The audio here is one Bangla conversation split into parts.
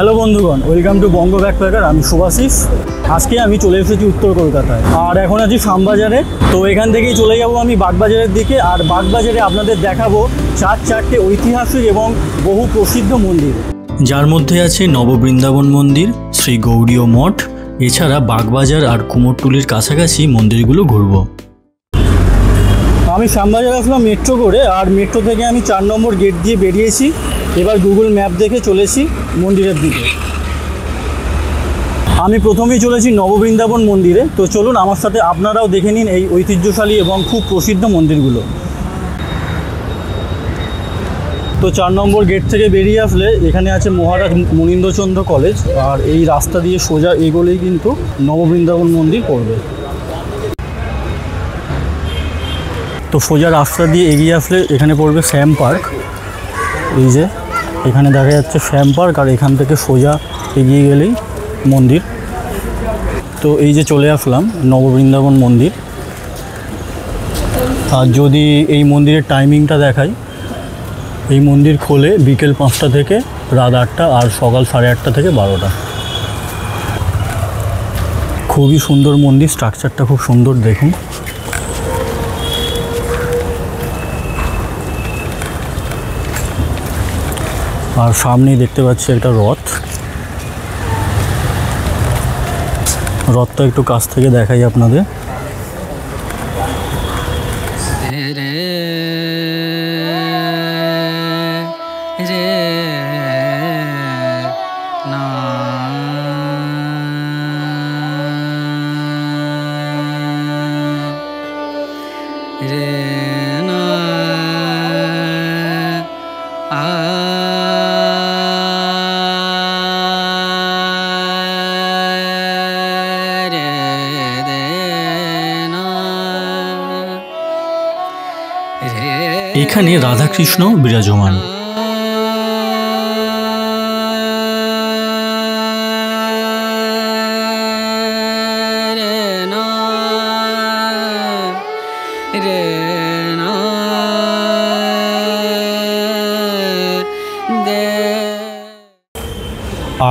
হ্যালো বন্ধুগণ, ওয়েলকাম টু বঙ্গ ব্যাকপ্যাকার। আমি শুভাশিস। আজকে আমি চলে এসেছি উত্তর কলকাতায়, আর এখন আছি শ্যামবাজারে। তো এখান থেকেই চলে যাব আমি বাগবাজারের দিকে, আর বাগবাজারে আপনাদের দেখাবো চারটে ঐতিহাসিক এবং বহু প্রসিদ্ধ মন্দির, যার মধ্যে আছে নববৃন্দাবন মন্দির, শ্রী গৌড়ীয় মঠ, এছাড়া বাগবাজার আর কুমোরটুলির কাছাকাছি মন্দিরগুলো ঘুরবো। আমি শ্যামবাজার আসলাম মেট্রো করে, আর মেট্রো থেকে আমি 4 নম্বর গেট দিয়ে বেরিয়েছি। এবার গুগল ম্যাপ দেখে চলেছি মন্দিরের দিকে। আমি প্রথমেই চলেছি নববৃন্দাবন মন্দিরে। তো চলুন আমার সাথে আপনারাও দেখে নিন এই ঐতিহ্যশালী এবং খুব প্রসিদ্ধ মন্দিরগুলো। তো 4 নম্বর গেট থেকে বেরিয়ে আসলে এখানে আছে মহারাজ মুনীন্দ্রচন্দ্র কলেজ, আর এই রাস্তা দিয়ে সোজা এগোলেই কিন্তু নববৃন্দাবন মন্দির পড়বে। তো সোজা রাস্তা দিয়ে এগিয়ে আসলে এখানে পড়বে শ্যাম পার্ক। এই যে এখানে দেখা যাচ্ছে শ্যাম পার্ক, আর এখান থেকে সোজা এগিয়ে গেলেই মন্দির। তো এই যে চলে আসলাম নববৃন্দাবন মন্দির। আর যদি এই মন্দিরের টাইমিংটা দেখাই, এই মন্দির খোলে বিকেল 5টা থেকে রাত 8টা, আর সকাল 8:30 থেকে 12টা। খুবই সুন্দর মন্দির, স্ট্রাকচারটা খুব সুন্দর দেখুন। আর সামনেই দেখতে পাচ্ছি একটা রথটা একটু কাছ থেকে দেখাই আপনাদের। এখানে রাধাকৃষ্ণ বিরাজমান।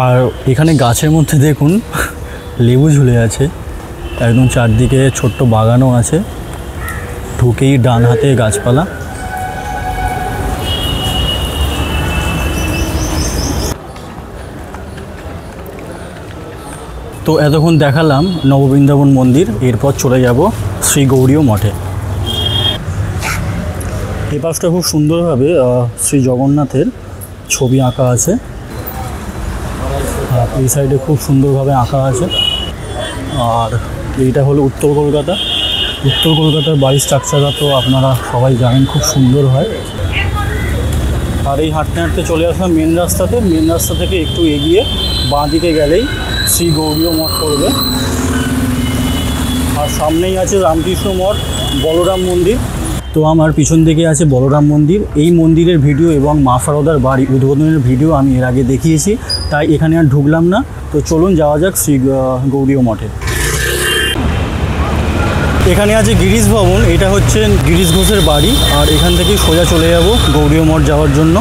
আর এখানে গাছের মধ্যে দেখুন লেবু ঝুলে আছে, একদম চারদিকে ছোট্ট বাগানও আছে। ঢুকেই ডান হাতে গাছপালা। তো এতক্ষণ দেখালাম নববৃন্দাবন মন্দির, এরপর চলে যাব শ্রী গৌড়ীয় মঠে। এই পাশটা খুব সুন্দরভাবে শ্রী জগন্নাথের ছবি আঁকা আছে, আর এই সাইডে খুব সুন্দরভাবে আঁকা আছে। আর এইটা হলো উত্তর কলকাতা। উত্তর কলকাতার বাড়ির স্ট্রাকচারটা তো আপনারা সবাই জানেন, খুব সুন্দর হয়। আর এই হাঁটতে হাঁটতে চলে আসলাম মেন রাস্তাতে। মেন রাস্তা থেকে একটু এগিয়ে বাঁ দিকে গেলেই শ্রী গৌড়ীয় মঠ পড়বে। আর সামনেই আছে রামকৃষ্ণ মঠ, বলরাম মন্দির। তো আমার পিছন দিকে আছে বলরাম মন্দির। এই মন্দিরের ভিডিও এবং মা শারদার বাড়ি উদ্বোধনের ভিডিও আমি এর আগে দেখিয়েছি, তাই এখানে আর ঢুকলাম না। তো চলুন যাওয়া যাক শ্রী গৌড়ীয় মঠে। এখানে আছে গিরিশ ভবন, এটা হচ্ছে গিরিশ ঘোষের বাড়ি। আর এখান থেকেই সোজা চলে যাব গৌড়ীয় মঠ যাওয়ার জন্য।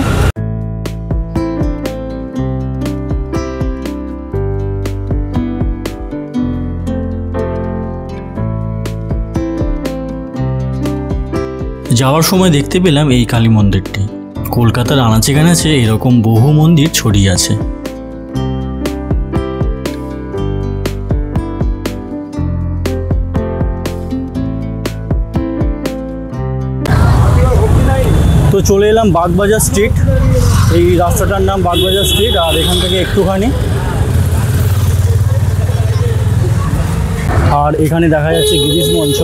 যাওয়ার সময় দেখতে পেলাম এই কালী মন্দিরটি। কলকাতার আনাচে কানাচে এরকম বহু মন্দির ছড়িয়ে আছে। তো চলে এলাম বাগবাজার স্ট্রিট। এই রাস্তাটার নাম বাগবাজার স্ট্রিট। আর এখান থেকে একটুখানি, আর এখানে দেখা যাচ্ছে গিরিশ মঞ্চ।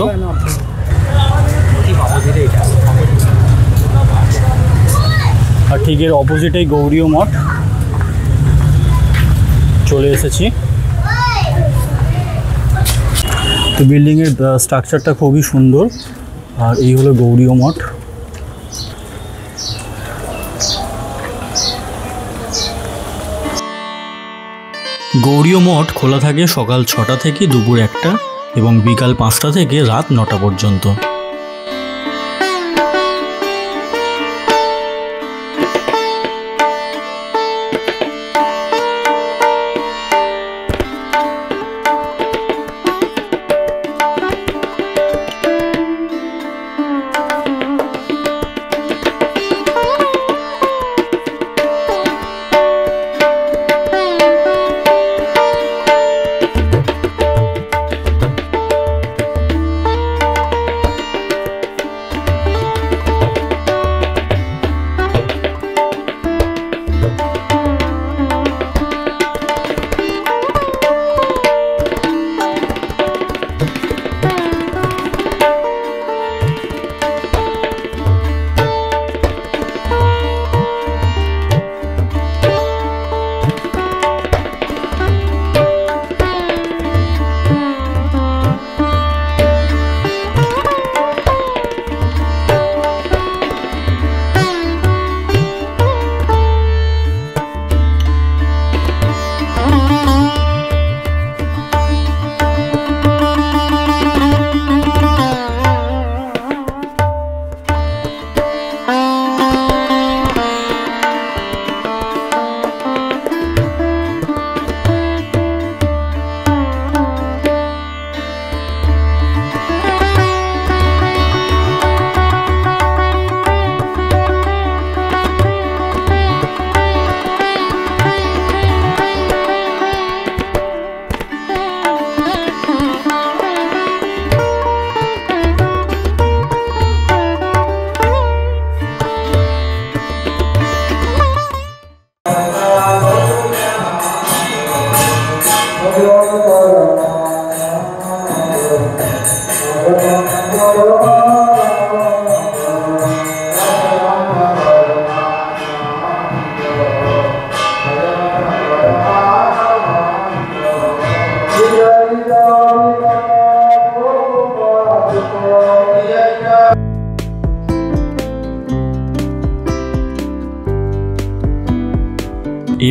আর ঠিক এর অপোজিটেই গৌড়ীয় মঠ। চলে এসেছি। তো বিল্ডিংয়ের স্ট্রাকচারটা খুবই সুন্দর। আর এই হলো গৌড়ীয় মঠ। গৌড়ীয় মঠ খোলা থাকে সকাল 6টা থেকে দুপুর 1টা এবং বিকাল 5টা থেকে রাত 9টা পর্যন্ত।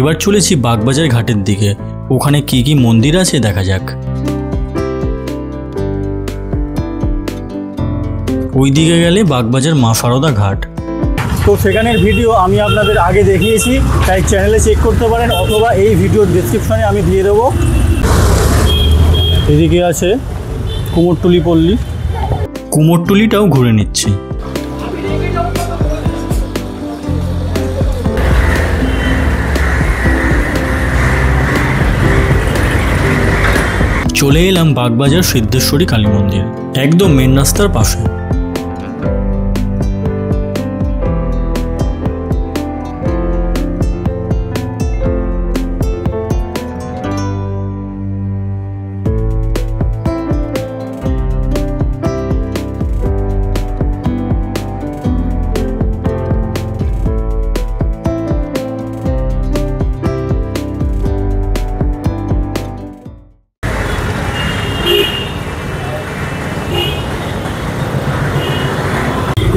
এবার চলেছি বাগবাজার ঘাটের দিকে। ওখানে কি কি মন্দির আছে দেখা যাক। ওই দিকে গেলে বাগবাজার মা সারদা ঘাট। তো সেখানের ভিডিও আমি আপনাদের আগে দেখিয়েছি, তাই চ্যানেলে চেক করতে পারেন, অথবা এই ভিডিওর ডেসক্রিপশনে আমি দিয়ে দেবো। এদিকে আছে কুমোরটুলি পল্লী, কুমোরটুলিটাও ঘুরে নিচ্ছি। চলে এলাম বাগবাজার সিদ্ধেশ্বরী কালী মন্দির, একদম মেন রাস্তার পাশে।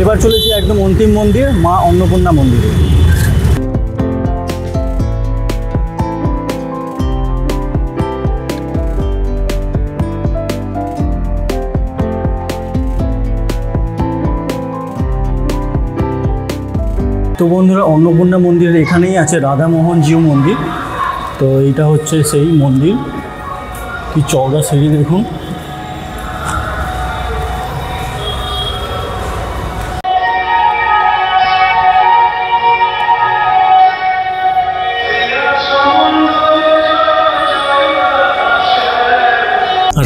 এবার চলেছি একদম অন্তিম মন্দির, মা অন্নপূর্ণা মন্দিরে। তো বন্ধুরা, অন্নপূর্ণা মন্দিরের এখানেই আছে রাধামোহন জিউ মন্দির। তো এইটা হচ্ছে সেই মন্দির, কি চওড়া সিঁড়ি দেখুন।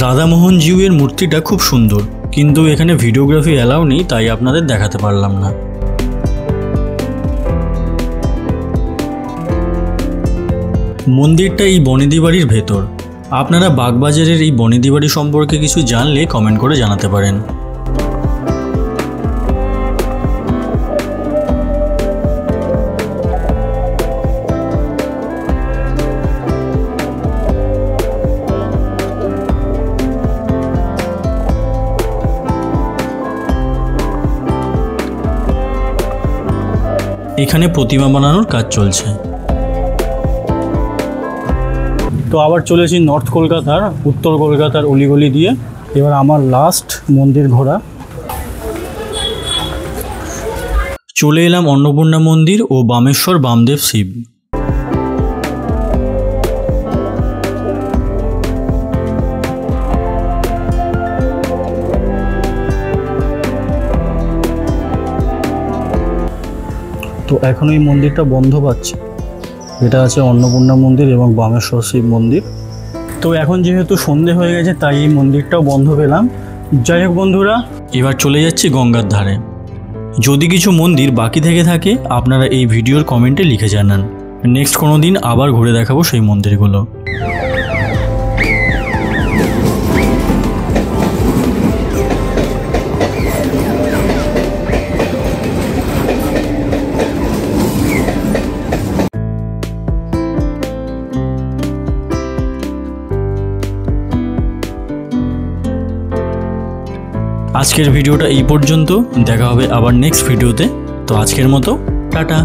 রাধামোহন জিউয়ের মূর্তিটা খুব সুন্দর, কিন্তু এখানে ভিডিওগ্রাফি অ্যালাউ নেই, তাই আপনাদের দেখাতে পারলাম না। মন্দিরটা এই বনেদি বাড়ির ভেতর। আপনারা বাগবাজারের এই বনেদি বাড়ি সম্পর্কে কিছু জানলে কমেন্ট করে জানাতে পারেন। এখানে প্রতিমা বানানোর কাজ চলছে। তো আবার চলেছি নর্থ কলকাতার উত্তর কলকাতার অলিগলি দিয়ে। এবার আমার লাস্ট মন্দির ঘোরা। চলে এলাম অন্নপূর্ণা মন্দির ও বামেশ্বর বামদেব শিব। তো এখন এই মন্দিরটা বন্ধ পাচ্ছে। এটা আছে অন্নপূর্ণা মন্দির এবং বামেশ্বর শিব মন্দির। তো এখন যেহেতু সন্ধে হয়ে গেছে, তাই এই মন্দিরটাও বন্ধ পেলাম। যাই হোক বন্ধুরা, এবার চলে যাচ্ছি গঙ্গার ধারে। যদি কিছু মন্দির বাকি থেকে থাকে আপনারা এই ভিডিওর কমেন্টে লিখে জানান। নেক্সট কোনো দিন আবার ঘুরে দেখাবো সেই মন্দিরগুলো। আজকের ভিডিওটা এই পর্যন্ত, দেখা হবে আবার নেক্সট ভিডিওতে। তো আজকের মতো টাটা।